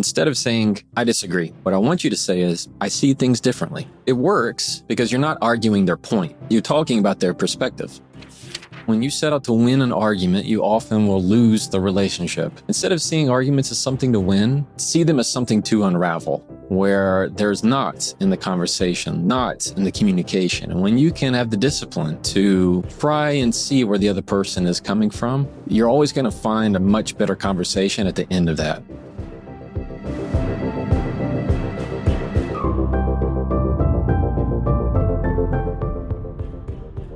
Instead of saying, I disagree, what I want you to say is, I see things differently. It works because you're not arguing their point. You're talking about their perspective. When you set out to win an argument, you often will lose the relationship. Instead of seeing arguments as something to win, see them as something to unravel, where there's knots in the conversation, knots in the communication. And when you can have the discipline to try and see where the other person is coming from, you're always going to find a much better conversation at the end of that.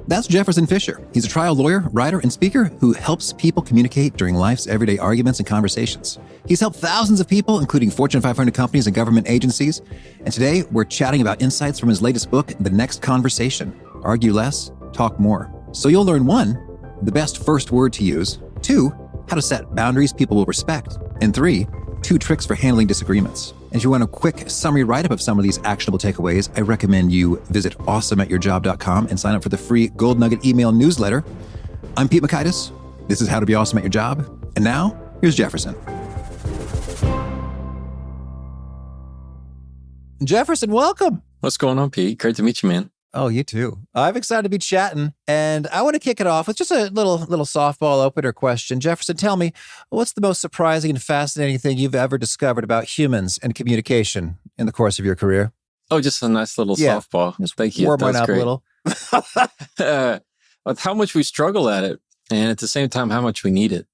That's Jefferson Fisher. He's a trial lawyer, writer, and speaker who helps people communicate during life's everyday arguments and conversations. He's helped thousands of people, including Fortune 500 companies and government agencies. And today, we're chatting about insights from his latest book, The Next Conversation. Argue less, talk more. So you'll learn 1, the best first word to use, 2, how to set boundaries people will respect, and 3, 2 tricks for handling disagreements. And if you want a quick summary write-up of some of these actionable takeaways, I recommend you visit awesomeatyourjob.com and sign up for the free Gold Nugget email newsletter. I'm Pete Mockaitis. This is How to Be Awesome at Your Job. And now, here's Jefferson. Jefferson, welcome. What's going on, Pete? Great to meet you, man. Oh, you too. I'm excited to be chatting, and I want to kick it off with just a little softball opener question. Jefferson, tell me, what's the most surprising and fascinating thing you've ever discovered about humans and communication in the course of your career? Oh, just a nice little softball. Thank you. Warm mine up a little. With how much we struggle at it, and at the same time, how much we need it.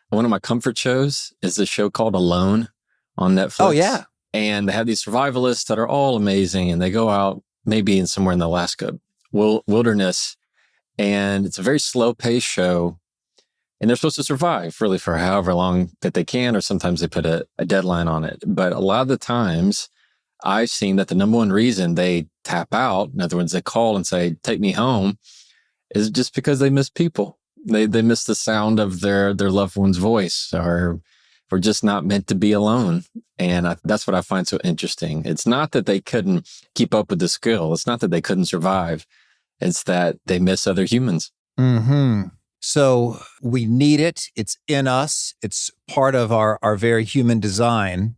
One of my comfort shows is a show called Alone on Netflix. Oh, yeah. And they have these survivalists that are all amazing, and they go out maybe in somewhere in the Alaska wilderness. And it's a very slow-paced show. And they're supposed to survive really for however long that they can, or sometimes they put a deadline on it. But a lot of the times, I've seen that the number one reason they tap out, in other words, they call and say, take me home, is just because they miss people. They miss the sound of their loved one's voice, or we're just not meant to be alone. And that's what I find so interesting. It's not that they couldn't keep up with the skill. It's not that they couldn't survive. It's that they miss other humans. Mm-hmm. So we need it. It's in us. It's part of our very human design.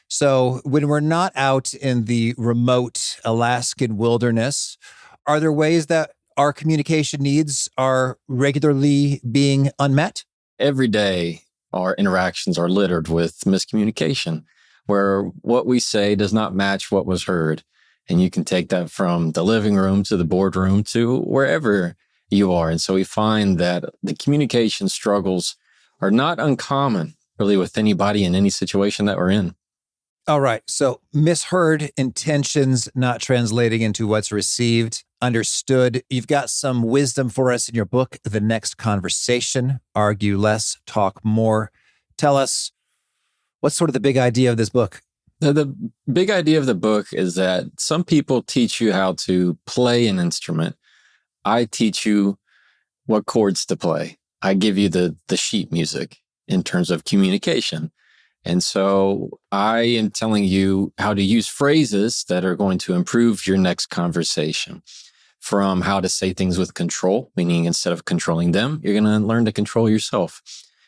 So when we're not out in the remote Alaskan wilderness, are there ways that our communication needs are regularly being unmet? Every day, our interactions are littered with miscommunication, where what we say does not match what was heard. And you can take that from the living room to the boardroom to wherever you are. And so we find that the communication struggles are not uncommon, really, with anybody in any situation that we're in. All right. So misheard intentions not translating into what's received. Understood. You've got some wisdom for us in your book, The Next Conversation. Argue less, talk more. Tell us, what's sort of the big idea of this book? The big idea of the book is that some people teach you how to play an instrument. I teach you what chords to play. I give you the sheet music in terms of communication. And so I am telling you how to use phrases that are going to improve your next conversation. From how to say things with control, meaning instead of controlling them, you're going to learn to control yourself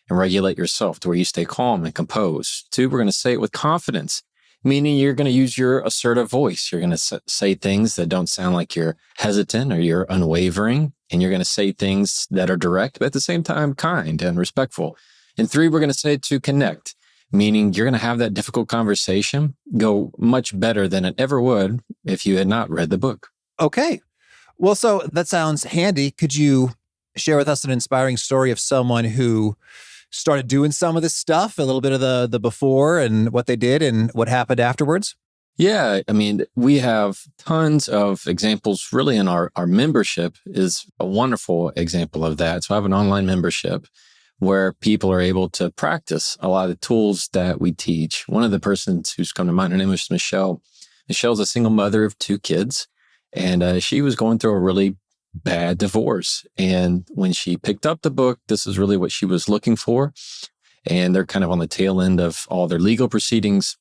and regulate yourself to where you stay calm and composed. 2, we're going to say it with confidence, meaning you're going to use your assertive voice. You're going to say things that don't sound like you're hesitant or you're unwavering. And you're going to say things that are direct, but at the same time, kind and respectful. And 3, we're going to say to connect, meaning you're going to have that difficult conversation go much better than it ever would if you had not read the book. Okay. Well, so that sounds handy. Could you share with us an inspiring story of someone who started doing some of this stuff, a little bit of the before and what they did and what happened afterwards? Yeah, I mean, we have tons of examples really in our membership is a wonderful example of that. So I have an online membership where people are able to practice a lot of the tools that we teach. One of the persons who's come to mind, her name is Michelle. Michelle's a single mother of 2 kids. And she was going through a really bad divorce. And when she picked up the book, this is really what she was looking for. And they're kind of on the tail end of all their legal proceedings.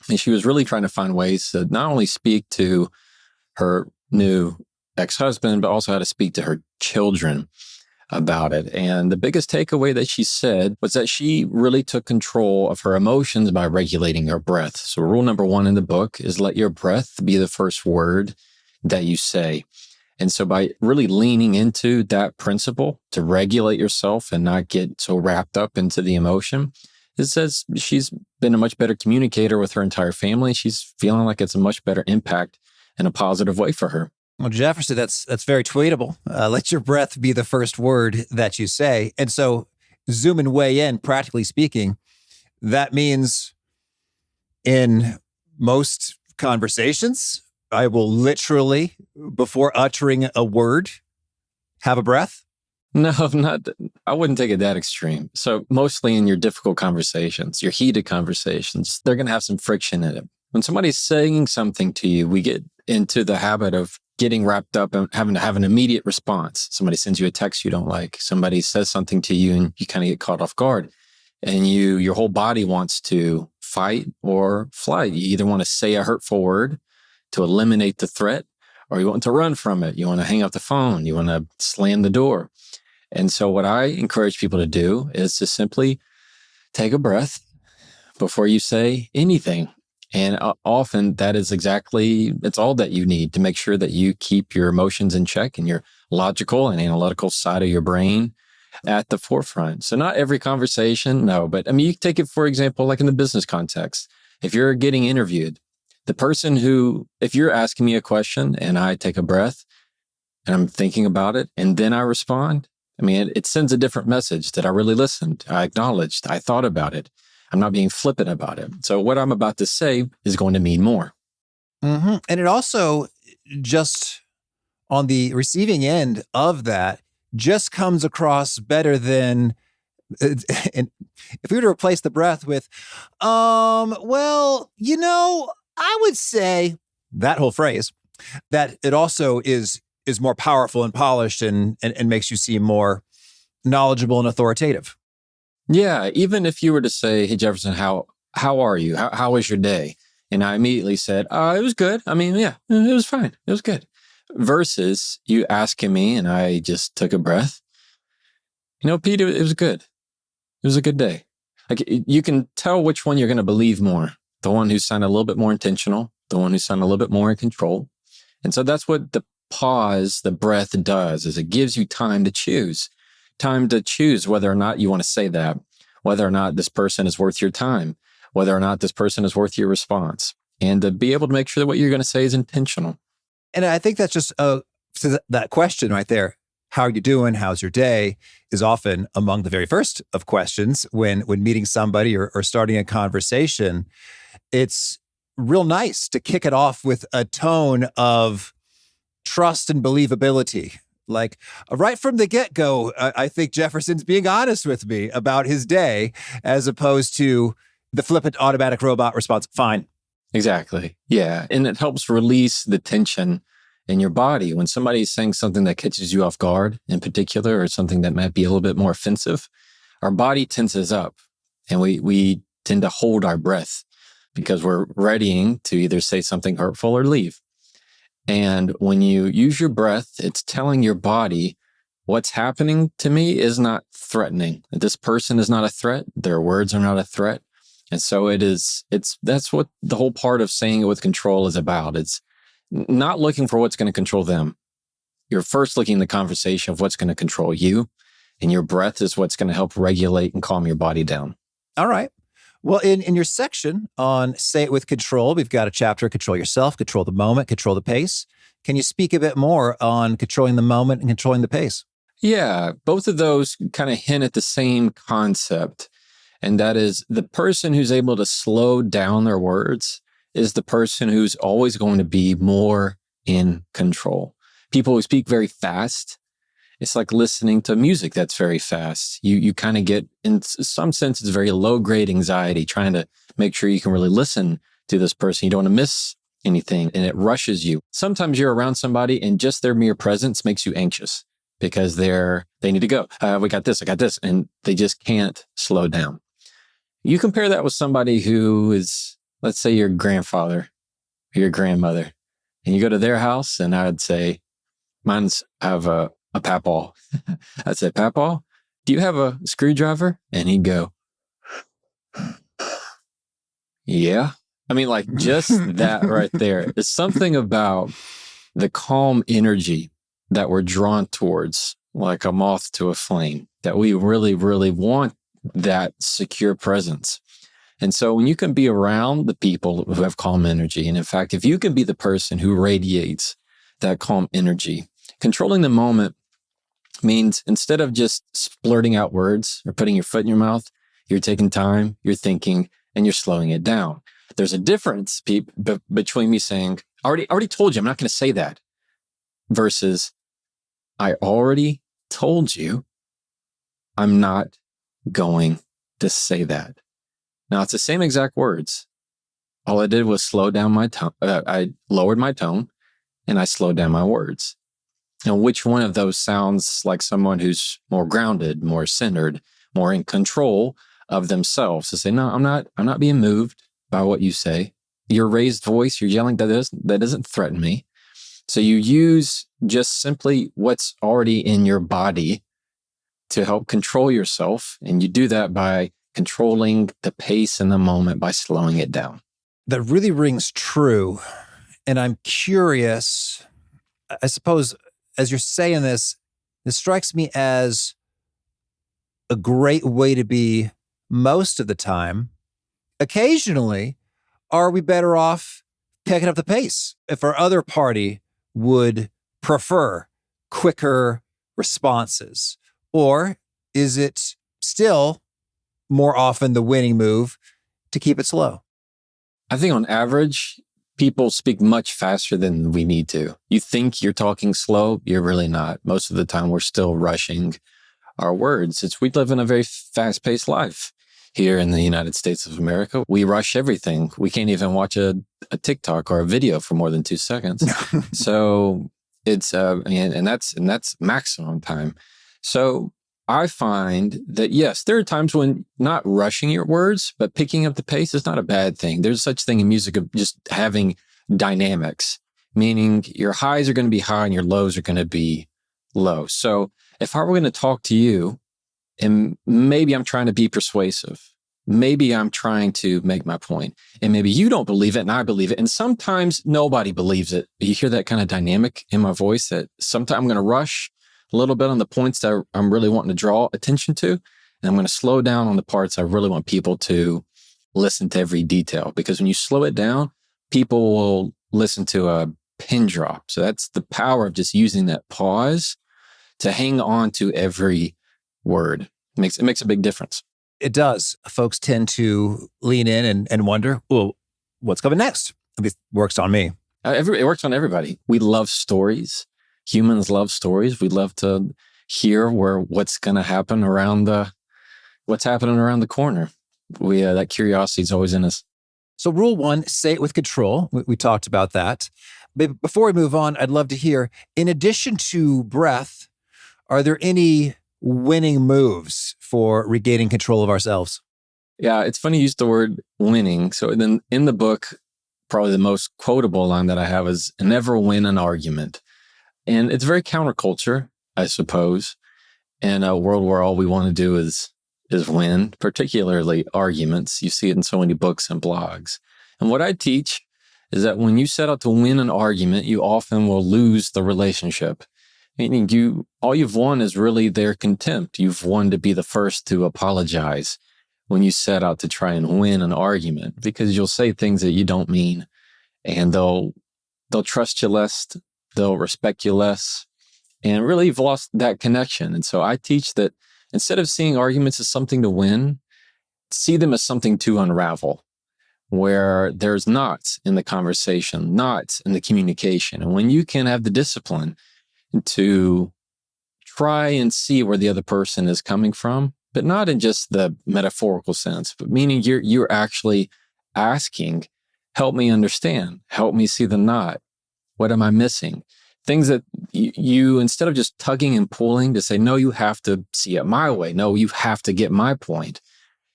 And she was really trying to find ways to not only speak to her new ex-husband, but also how to speak to her children. about it. And the biggest takeaway that she said was that she really took control of her emotions by regulating her breath. So rule number 1 in the book is let your breath be the first word that you say. And so by really leaning into that principle to regulate yourself and not get so wrapped up into the emotion, it says she's been a much better communicator with her entire family. She's feeling like it's a much better impact in a positive way for her. Well, Jefferson, that's very tweetable. Let your breath be the first word that you say. And so zoom and weigh in, practically speaking, that means in most conversations, I will literally, before uttering a word, have a breath. No, not. I wouldn't take it that extreme. So mostly in your difficult conversations, your heated conversations, they're going to have some friction in it. When somebody's saying something to you, we get into the habit of getting wrapped up and having to have an immediate response. Somebody sends you a text you don't like. Somebody says something to you and you kind of get caught off guard. And your whole body wants to fight or flight. You either want to say a hurtful word to eliminate the threat, or you want to run from it. You want to hang up the phone. You want to slam the door. And so what I encourage people to do is to simply take a breath before you say anything. And often that is it's all that you need to make sure that you keep your emotions in check and your logical and analytical side of your brain at the forefront. So not every conversation, no, but I mean, you take it, for example, like in the business context. If you're getting interviewed, the person if you're asking me a question and I take a breath and I'm thinking about it and then I respond, I mean, it sends a different message that I really listened, I acknowledged, I thought about it. I'm not being flippant about it. So what I'm about to say is going to mean more. Mm-hmm. And it also just on the receiving end of that just comes across better than, and if we were to replace the breath with, well, I would say that whole phrase, that it also is more powerful and polished and makes you seem more knowledgeable and authoritative. Yeah, even if you were to say, "Hey Jefferson, how are you? How was your day?" And I immediately said, "It was good. I mean, yeah, it was fine. It was good." Versus you asking me, and I just took a breath. Pete, it was good. It was a good day. Like you can tell which one you're going to believe more. The one who sounded a little bit more intentional, the one who sounded a little bit more in control. And so that's what the pause, the breath does, is it gives you time to choose whether or not you want to say that, whether or not this person is worth your time, whether or not this person is worth your response, and to be able to make sure that what you're going to say is intentional. And I think that's just so that question right there, how are you doing? How's your day? Is often among the very first of questions when meeting somebody or starting a conversation. It's real nice to kick it off with a tone of trust and believability. Like right from the get-go, I think Jefferson's being honest with me about his day as opposed to the flippant automatic robot response. Fine. Exactly. Yeah. And it helps release the tension in your body. When somebody's saying something that catches you off guard in particular, or something that might be a little bit more offensive, our body tenses up and we tend to hold our breath because we're readying to either say something hurtful or leave. And when you use your breath, it's telling your body what's happening to me is not threatening. This person is not a threat. Their words are not a threat. And so that's what the whole part of saying it with control is about. It's not looking for what's going to control them. You're first looking at the conversation of what's going to control you, and your breath is what's going to help regulate and calm your body down. All right. Well, in your section on Say It With Control, we've got a chapter, Control Yourself, Control the Moment, Control the Pace. Can you speak a bit more on controlling the moment and controlling the pace? Yeah, both of those kind of hint at the same concept. And that is the person who's able to slow down their words is the person who's always going to be more in control. People who speak very fast, it's like listening to music that's very fast. You kind of get, in some sense, it's very low-grade anxiety, trying to make sure you can really listen to this person. You don't want to miss anything, and it rushes you. Sometimes you're around somebody and just their mere presence makes you anxious because they need to go. We got this, I got this, and they just can't slow down. You compare that with somebody who is, let's say, your grandfather or your grandmother, and you go to their house, and I would say, I have a a papaw. I'd say, Papaw, do you have a screwdriver? And he'd go, yeah. I mean, like just that right there is something about the calm energy that we're drawn towards, like a moth to a flame, that we really, really want that secure presence. And so when you can be around the people who have calm energy, and in fact, if you can be the person who radiates that calm energy, controlling the moment means instead of just splurting out words or putting your foot in your mouth, you're taking time, you're thinking, and you're slowing it down. There's a difference between me saying, I already told you I'm not going to say that, versus I already told you I'm not going to say that. Now, it's the same exact words. All I did was slow down my tone. I lowered my tone and I slowed down my words. Now, which one of those sounds like someone who's more grounded, more centered, more in control of themselves to say, no, I'm not being moved by what you say. Your raised voice, you're yelling, that doesn't threaten me. So you use just simply what's already in your body to help control yourself. And you do that by controlling the pace in the moment by slowing it down. That really rings true. And I'm curious, I suppose, as you're saying this strikes me as a great way to be most of the time. Occasionally, are we better off picking up the pace if our other party would prefer quicker responses? Or is it still more often the winning move to keep it slow? I think on average, people speak much faster than we need to. You think you're talking slow, you're really not. Most of the time, we're still rushing our words. We live in a very fast-paced life here in the United States of America. We rush everything. We can't even watch a TikTok or a video for more than 2 seconds. So it's and that's maximum time. So I find that, yes, there are times when not rushing your words, but picking up the pace is not a bad thing. There's such thing in music of just having dynamics, meaning your highs are going to be high and your lows are going to be low. So if I were going to talk to you, and maybe I'm trying to be persuasive, maybe I'm trying to make my point, and maybe you don't believe it and I believe it, and sometimes nobody believes it. You hear that kind of dynamic in my voice that sometimes I'm going to rush a little bit on the points that I'm really wanting to draw attention to. And I'm going to slow down on the parts I really want people to listen to every detail. Because when you slow it down, people will listen to a pin drop. So that's the power of just using that pause to hang on to every word. It makes a big difference. It does. Folks tend to lean in and wonder, well, what's coming next? At least it works on me. It works on everybody. We love stories. Humans love stories. We love to hear what's going to happen what's happening around the corner. That curiosity is always in us. So rule 1, say it with control. We talked about that. But before we move on, I'd love to hear, in addition to breath, are there any winning moves for regaining control of ourselves? Yeah, it's funny you use the word winning. So then in the book, probably the most quotable line that I have is never win an argument. And it's very counterculture, I suppose, in a world where all we want to do is win, particularly arguments. You see it in so many books and blogs. And what I teach is that when you set out to win an argument, you often will lose the relationship. Meaning all you've won is really their contempt. You've won to be the first to apologize when you set out to try and win an argument, because you'll say things that you don't mean, and they'll trust you less. They'll respect you less, and really you've lost that connection. And so I teach that instead of seeing arguments as something to win, see them as something to unravel, where there's knots in the conversation, knots in the communication. And when you can have the discipline to try and see where the other person is coming from, but not in just the metaphorical sense, but meaning you're actually asking, help me understand, help me see the knot. What am I missing? Things that you, instead of just tugging and pulling to say, no, you have to see it my way. No, you have to get my point.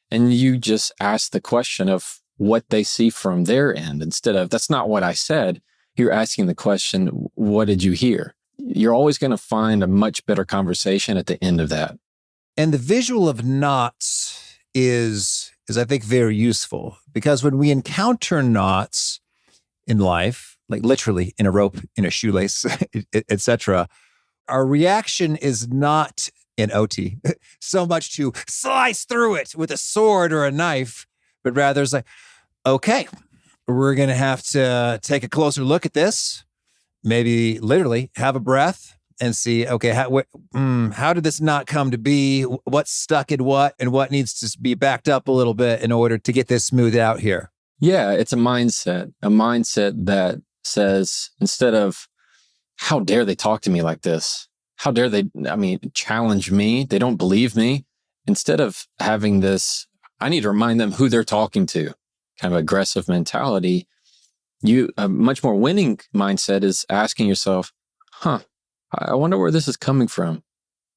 And you just ask the question of what they see from their end instead of, that's not what I said. You're asking the question, what did you hear? you're always going to find a much better conversation at the end of that. And the visual of knots is I think very useful, because when we encounter knots in life, like literally in a rope, in a shoelace, etc., our reaction is not in OT so much to slice through it with a sword or a knife, but rather it's like, okay, we're going to have to take a closer look at this, maybe literally have a breath and see, okay, how did this knot come to be? What's stuck in what, and what needs to be backed up a little bit in order to get this smoothed out here? Yeah, it's a mindset that says, instead of, how dare they talk to me like this? How dare they, challenge me? They don't believe me. Instead of having this, I need to remind them who they're talking to, kind of aggressive mentality, a much more winning mindset is asking yourself, I wonder where this is coming from.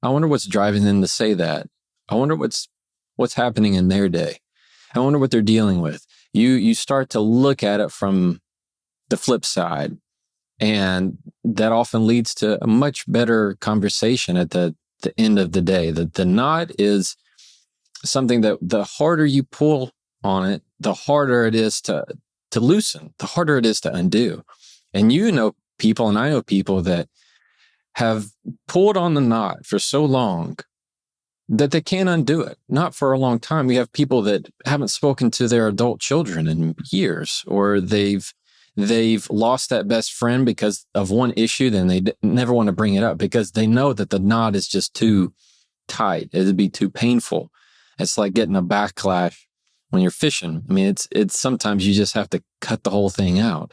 I wonder what's driving them to say that. I wonder what's happening in their day. I wonder what they're dealing with. You start to look at it from the flip side, and that often leads to a much better conversation at the end of the day. The knot is something that the harder you pull on it, the harder it is to loosen, the harder it is to undo. And you know people, and I know people that have pulled on the knot for so long that they can't undo it. Not for a long time. We have people that haven't spoken to their adult children in years, or they've lost that best friend because of one issue. Then they never want to bring it up because they know that the knot is just too tight. It'd be too painful. It's like getting a backlash when you're fishing. It's sometimes you just have to cut the whole thing out.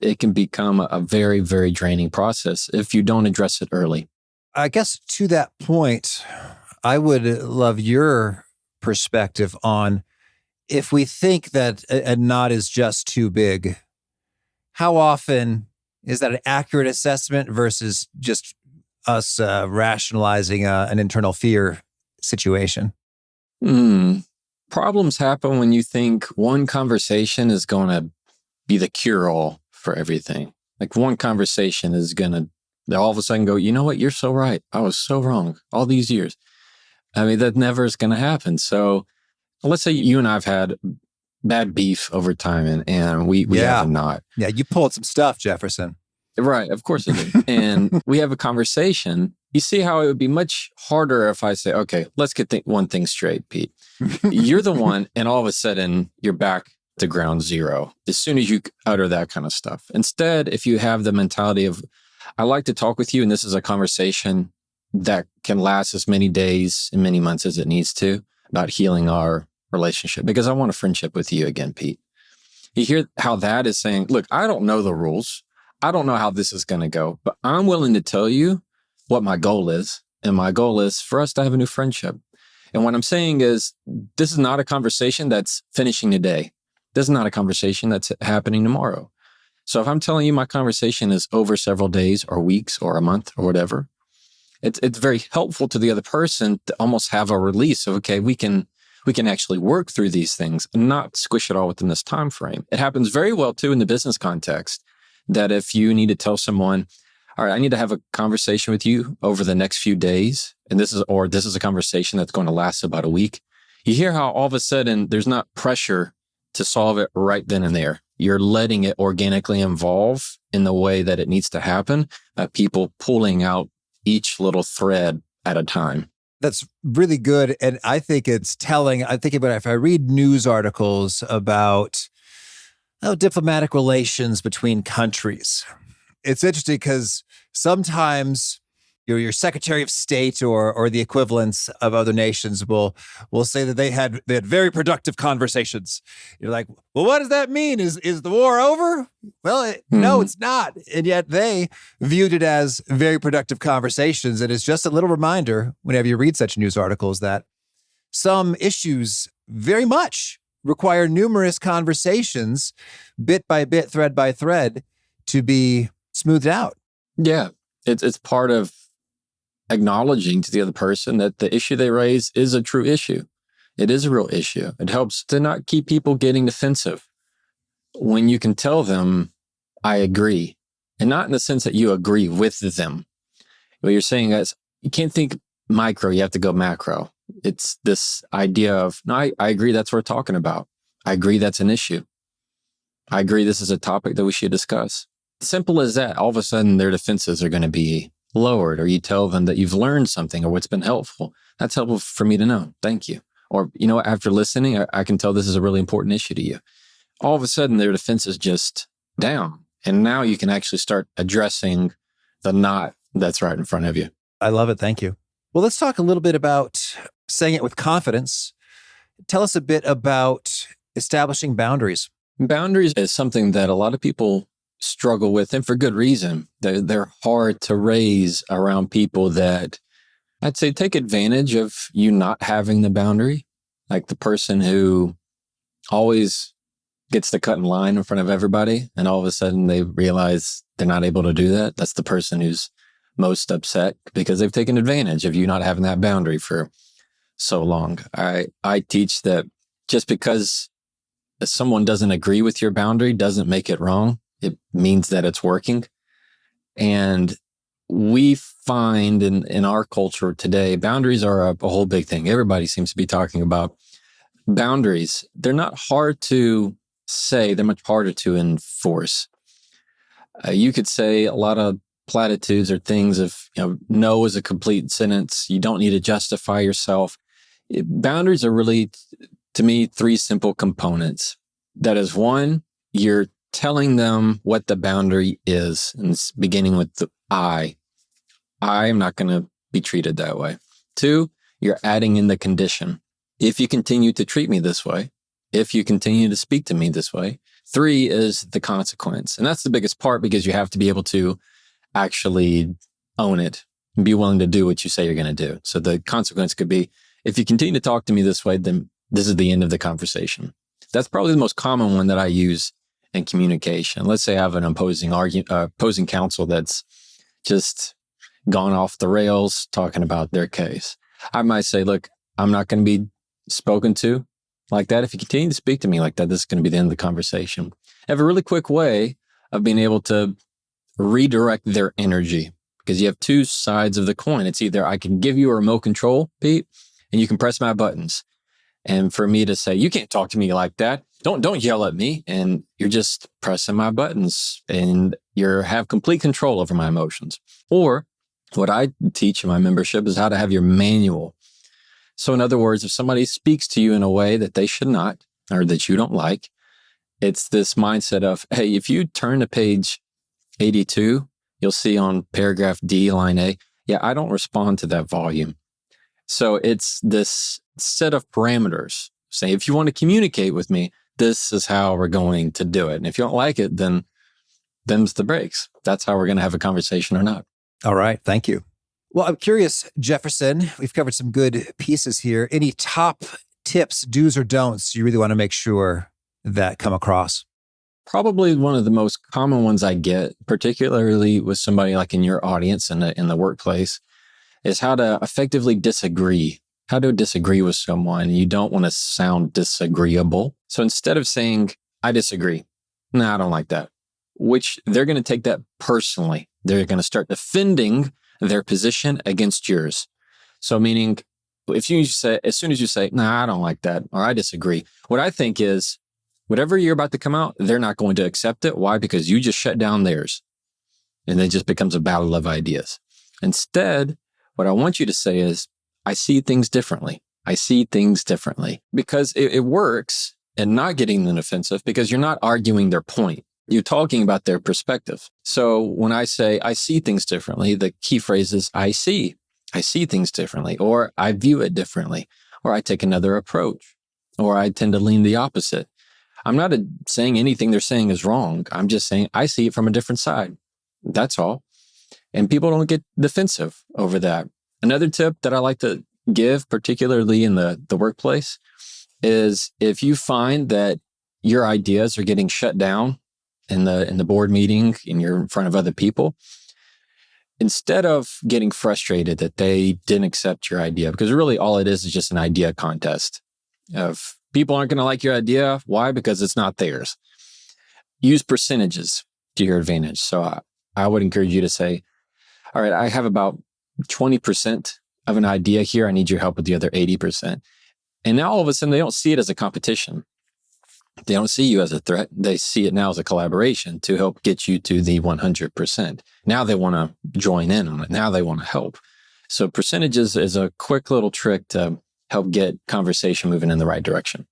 It can become a very, very draining process if you don't address it early. I guess to that point, I would love your perspective on, if we think that a knot is just too big, how often is that an accurate assessment versus just us rationalizing an internal fear situation? Problems happen when you think one conversation is going to be the cure-all for everything. Like one conversation is going to all of a sudden go, you know what? You're so right. I was so wrong all these years. That never is going to happen. So let's say you and I have had bad beef over time, and we have a knot. Yeah, you pulled some stuff, Jefferson. Right, of course I did. And we have a conversation. You see how it would be much harder if I say, okay, let's get one thing straight, Pete. You're the one, and all of a sudden you're back to ground zero as soon as you utter that kind of stuff. Instead, if you have the mentality of, I like to talk with you, and this is a conversation that can last as many days and many months as it needs to, about healing our relationship, because I want a friendship with you again, Pete. You hear how that is saying, look, I don't know the rules. I don't know how this is going to go, but I'm willing to tell you what my goal is. And my goal is for us to have a new friendship. And what I'm saying is, this is not a conversation that's finishing today. This is not a conversation that's happening tomorrow. So if I'm telling you my conversation is over several days or weeks or a month or whatever, it's very helpful to the other person to almost have a release of, okay, we can actually work through these things and not squish it all within this time frame. It happens very well too in the business context, that if you need to tell someone, all right, I need to have a conversation with you over the next few days, and this is a conversation that's going to last about a week. You hear how all of a sudden there's not pressure to solve it right then and there. You're letting it organically evolve in the way that it needs to happen, people pulling out each little thread at a time. That's really good. And I think it's telling. I think about, if I read news articles about diplomatic relations between countries, it's interesting because sometimes your Secretary of State or the equivalents of other nations will say that they had very productive conversations. You're like, well, what does that mean? Is the war over? Well, no, it's not. And yet they viewed it as very productive conversations. And it's just a little reminder whenever you read such news articles that some issues very much require numerous conversations, bit by bit, thread by thread, to be smoothed out. Yeah, it's part of acknowledging to the other person that the issue they raise is a true issue. It is a real issue. It helps to not keep people getting defensive. When you can tell them, I agree, and not in the sense that you agree with them, What you're saying is you can't think micro, you have to go macro. It's this idea of, no, I agree that's what we're talking about. I agree that's an issue. I agree this is a topic that we should discuss. Simple as that. All of a sudden, their defenses are going to be lowered, or you tell them that you've learned something or what's been helpful. That's helpful for me to know. Thank you. Or, after listening, I can tell this is a really important issue to you. All of a sudden, their defense is just down. And now you can actually start addressing the knot that's right in front of you. I love it. Thank you. Well, let's talk a little bit about saying it with confidence. Tell us a bit about establishing boundaries. Boundaries is something that a lot of people struggle with, and for good reason. They're hard to raise around people that I'd say take advantage of you not having the boundary. Like the person who always gets to cut in line in front of everybody, and all of a sudden they realize they're not able to do that. That's the person who's most upset because they've taken advantage of you not having that boundary for so long. I teach that just because someone doesn't agree with your boundary doesn't make it wrong. It means that it's working. And we find in our culture today, boundaries are a whole big thing. Everybody seems to be talking about boundaries. They're not hard to say. They're much harder to enforce. You could say a lot of platitudes or things of, no is a complete sentence. You don't need to justify yourself. Boundaries are really, to me, three simple components. That is, one, you're telling them what the boundary is, and it's beginning with the I. I am not going to be treated that way. Two, you're adding in the condition. If you continue to treat me this way, if you continue to speak to me this way. Three is the consequence. And that's the biggest part, because you have to be able to actually own it and be willing to do what you say you're going to do. So the consequence could be, if you continue to talk to me this way, then this is the end of the conversation. That's probably the most common one that I use in communication. Let's say I have an opposing counsel that's just gone off the rails talking about their case. I might say, look, I'm not going to be spoken to like that. If you continue to speak to me like that, this is going to be the end of the conversation. I have a really quick way of being able to redirect their energy, because you have two sides of the coin. It's either I can give you a remote control, Pete, and you can press my buttons. And for me to say, you can't talk to me like that. Don't yell at me. And you're just pressing my buttons and you have complete control over my emotions. Or what I teach in my membership is how to have your manual. So in other words, if somebody speaks to you in a way that they should not, or that you don't like, it's this mindset of, hey, if you turn to page 82, you'll see on paragraph D, line A, yeah, I don't respond to that volume. So it's this set of parameters. Say, if you want to communicate with me, this is how we're going to do it. And if you don't like it, then them's the breaks. That's how we're going to have a conversation or not. All right. Thank you. Well, I'm curious, Jefferson, we've covered some good pieces here. Any top tips, do's or don'ts you really want to make sure that come across? Probably one of the most common ones I get, particularly with somebody like in your audience in the workplace, is how to effectively disagree. How to disagree with someone. You don't want to sound disagreeable. So instead of saying, I disagree, no, I don't like that, which they're going to take that personally. They're going to start defending their position against yours. So meaning, as soon as you say, no, I don't like that, or I disagree, what I think is, whatever you're about to come out, they're not going to accept it. Why? Because you just shut down theirs. And it just becomes a battle of ideas. Instead, what I want you to say is, I see things differently. I see things differently. Because it works and not getting them offensive, because you're not arguing their point. You're talking about their perspective. So when I say, I see things differently, the key phrase is, I see things differently, or I view it differently, or I take another approach, or I tend to lean the opposite. I'm not saying anything they're saying is wrong. I'm just saying I see it from a different side. That's all. And people don't get defensive over that. Another tip that I like to give, particularly in the workplace, is if you find that your ideas are getting shut down in the board meeting and you're in front of other people, instead of getting frustrated that they didn't accept your idea, because really all it is just an idea contest of people aren't going to like your idea. Why? Because it's not theirs. Use percentages to your advantage. So I would encourage you to say, all right, I have about 20% of an idea here. I need your help with the other 80%. And now all of a sudden, they don't see it as a competition. They don't see you as a threat. They see it now as a collaboration to help get you to the 100%. Now they want to join in on it. Now they want to help. So percentages is a quick little trick to help get conversation moving in the right direction.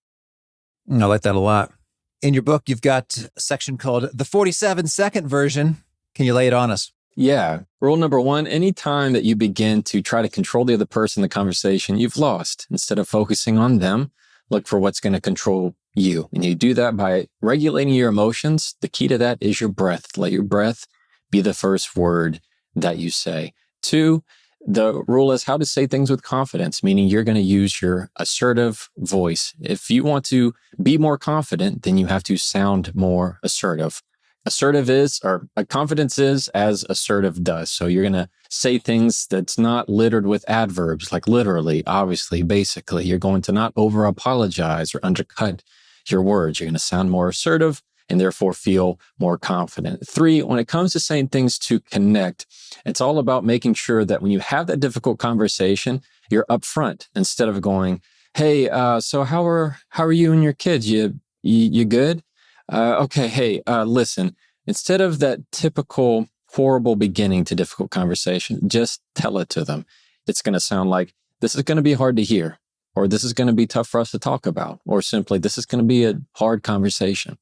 I like that a lot. In your book, you've got a section called the 47-second version. Can you lay it on us? Yeah. Rule number one, anytime that you begin to try to control the other person in the conversation, you've lost. Instead of focusing on them, look for what's going to control you. And you do that by regulating your emotions. The key to that is your breath. Let your breath be the first word that you say. 2, the rule is how to say things with confidence, meaning you're going to use your assertive voice. If you want to be more confident, then you have to sound more assertive. Confidence is as assertive does. So you're going to say things that's not littered with adverbs, like literally, obviously, basically. You're going to not over apologize or undercut your words. You're going to sound more assertive and therefore feel more confident. 3, when it comes to saying things to connect, it's all about making sure that when you have that difficult conversation, you're upfront instead of going, "Hey, so how are you and your kids? You good? Okay, hey, listen." Instead of that typical horrible beginning to difficult conversation, just tell it to them. It's going to sound like, "This is going to be hard to hear," or "This is going to be tough for us to talk about," or simply, "This is going to be a hard conversation."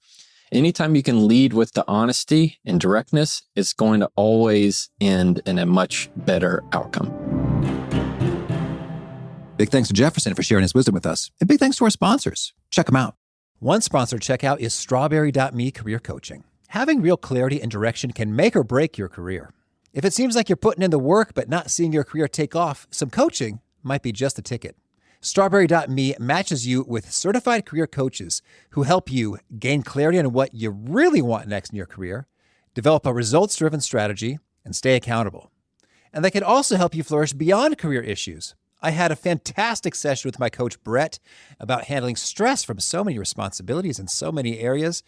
Anytime you can lead with the honesty and directness, it's going to always end in a much better outcome. Big thanks to Jefferson for sharing his wisdom with us. And big thanks to our sponsors. Check them out. One sponsor to check out is Strawberry.me Career Coaching. Having real clarity and direction can make or break your career. If it seems like you're putting in the work but not seeing your career take off, some coaching might be just the ticket. Strawberry.me matches you with certified career coaches who help you gain clarity on what you really want next in your career, develop a results-driven strategy, and stay accountable. And they can also help you flourish beyond career issues. I had a fantastic session with my coach, Brett, about handling stress from so many responsibilities in so many areas.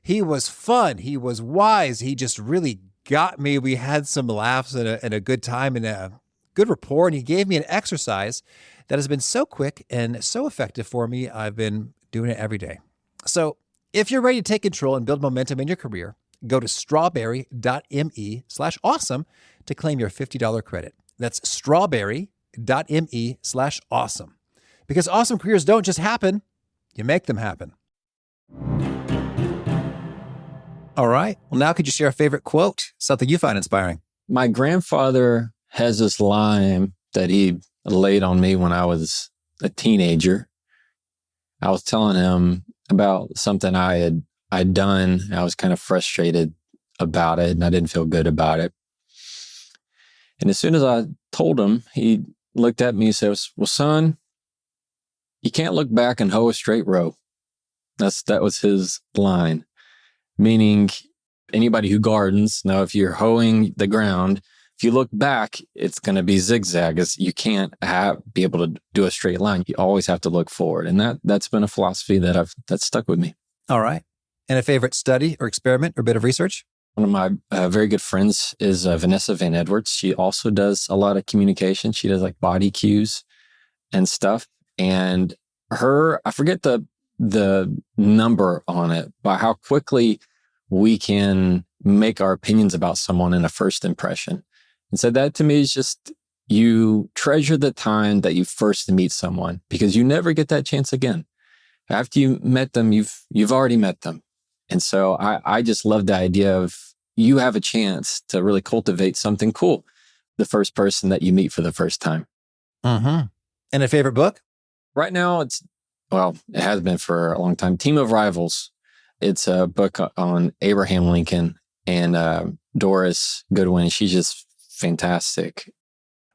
He was fun. He was wise. He just really got me. We had some laughs and a good time and a good rapport. And he gave me an exercise that has been so quick and so effective for me. I've been doing it every day. So if you're ready to take control and build momentum in your career, go to strawberry.me/awesome to claim your $50 credit. That's strawberry.me/awesome. Because awesome careers don't just happen, you make them happen. All right. Well, now could you share a favorite quote, something you find inspiring? My grandfather has this line that he laid on me when I was a teenager. I was telling him about something I'd done. I was kind of frustrated about it and I didn't feel good about it. And as soon as I told him, he looked at me and said, "Well, son, you can't look back and hoe a straight row." That was his line. Meaning anybody who gardens, now if you're hoeing the ground, if you look back, it's going to be zigzag. You can't be able to do a straight line. You always have to look forward. And that's been a philosophy that's stuck with me. All right. And a favorite study or experiment or bit of research? One of my very good friends is Vanessa Van Edwards. She also does a lot of communication. She does like body cues and stuff. And I forget the number on it, but how quickly we can make our opinions about someone in a first impression. And so that to me is just, you treasure the time that you first meet someone because you never get that chance again. After you met them, you've already met them. And so I just love the idea of you have a chance to really cultivate something cool the first person that you meet for the first time. Mm-hmm. And a favorite book? Right now, it has been for a long time. Team of Rivals. It's a book on Abraham Lincoln and Doris Goodwin. She's just fantastic.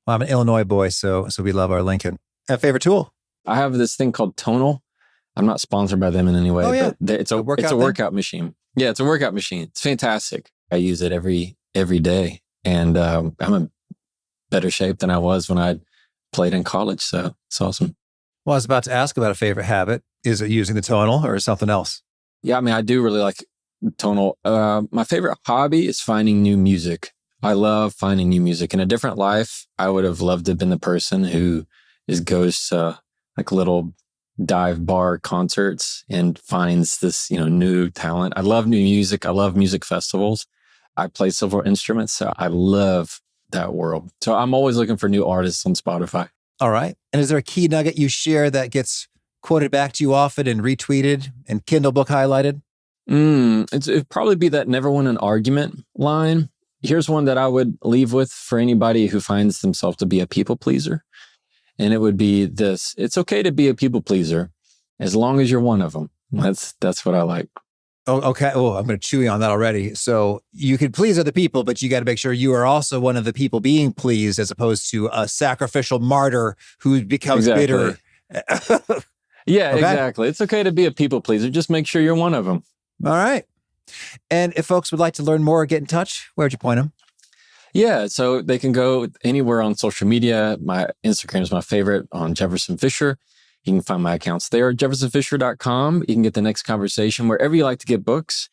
Well, I'm an Illinois boy, so we love our Lincoln. A favorite tool? I have this thing called Tonal. I'm not sponsored by them in any way, but it's a workout machine. Yeah, it's a workout machine. It's fantastic. I use it every day, and I'm in better shape than I was when I played in college. So it's awesome. Well, I was about to ask about a favorite habit. Is it using the Tonal or something else? Yeah, I mean, I do really like Tonal. My favorite hobby is finding new music. I love finding new music. In a different life, I would have loved to have been the person who goes to like little dive bar concerts and finds this, new talent. I love new music. I love music festivals. I play several instruments, so I love that world. So I'm always looking for new artists on Spotify. All right. And is there a key nugget you share that gets quoted back to you often and retweeted and Kindle book highlighted? It'd probably be that never win an argument line. Here's one that I would leave with for anybody who finds themselves to be a people pleaser. And it would be this: it's okay to be a people pleaser as long as you're one of them. That's what I like. Oh, okay. Oh, I'm going to chew you on that already. So you can please other people, but you got to make sure you are also one of the people being pleased, as opposed to a sacrificial martyr who becomes bitter. Yeah, okay. Exactly. It's okay to be a people pleaser. Just make sure you're one of them. All right. And if folks would like to learn more or get in touch, where'd you point them? Yeah, so they can go anywhere on social media. My Instagram is my favorite, on Jefferson Fisher. You can find my accounts there, jeffersonfisher.com. You can get The Next Conversation wherever you like to get books.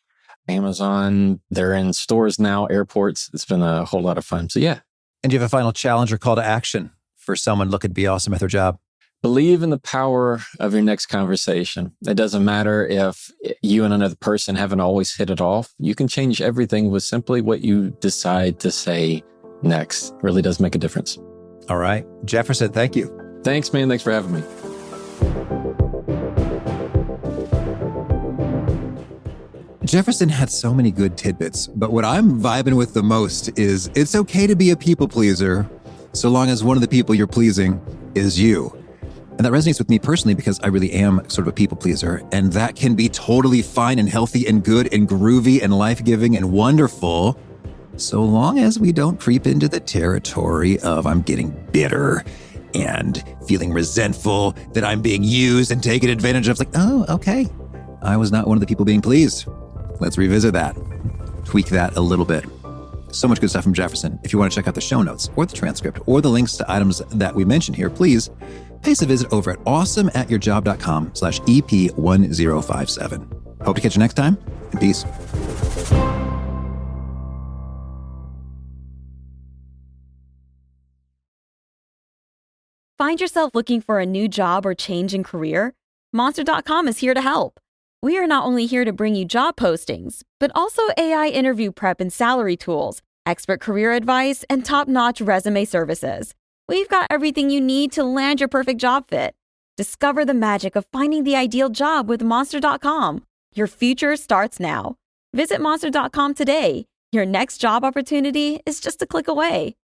Amazon, they're in stores now, airports. It's been a whole lot of fun. So yeah. And do you have a final challenge or call to action for someone looking to be awesome at their job? Believe in the power of your next conversation. It doesn't matter if you and another person haven't always hit it off. You can change everything with simply what you decide to say next. It really does make a difference. All right. Jefferson, thank you. Thanks, man. Thanks for having me. Jefferson had so many good tidbits, but what I'm vibing with the most is it's okay to be a people pleaser so long as one of the people you're pleasing is you. And that resonates with me personally because I really am sort of a people pleaser, and that can be totally fine and healthy and good and groovy and life-giving and wonderful, so long as we don't creep into the territory of I'm getting bitter and feeling resentful that I'm being used and taken advantage of. It's like, oh, okay, I was not one of the people being pleased. Let's revisit that, tweak that a little bit. So much good stuff from Jefferson. If you want to check out the show notes or the transcript or the links to items that we mentioned here, please pay us a visit over at awesomeatyourjob.com/EP1057. Hope to catch you next time, and peace. Find yourself looking for a new job or change in career? Monster.com is here to help. We are not only here to bring you job postings, but also AI interview prep and salary tools, expert career advice, and top-notch resume services. We've got everything you need to land your perfect job fit. Discover the magic of finding the ideal job with Monster.com. Your future starts now. Visit Monster.com today. Your next job opportunity is just a click away.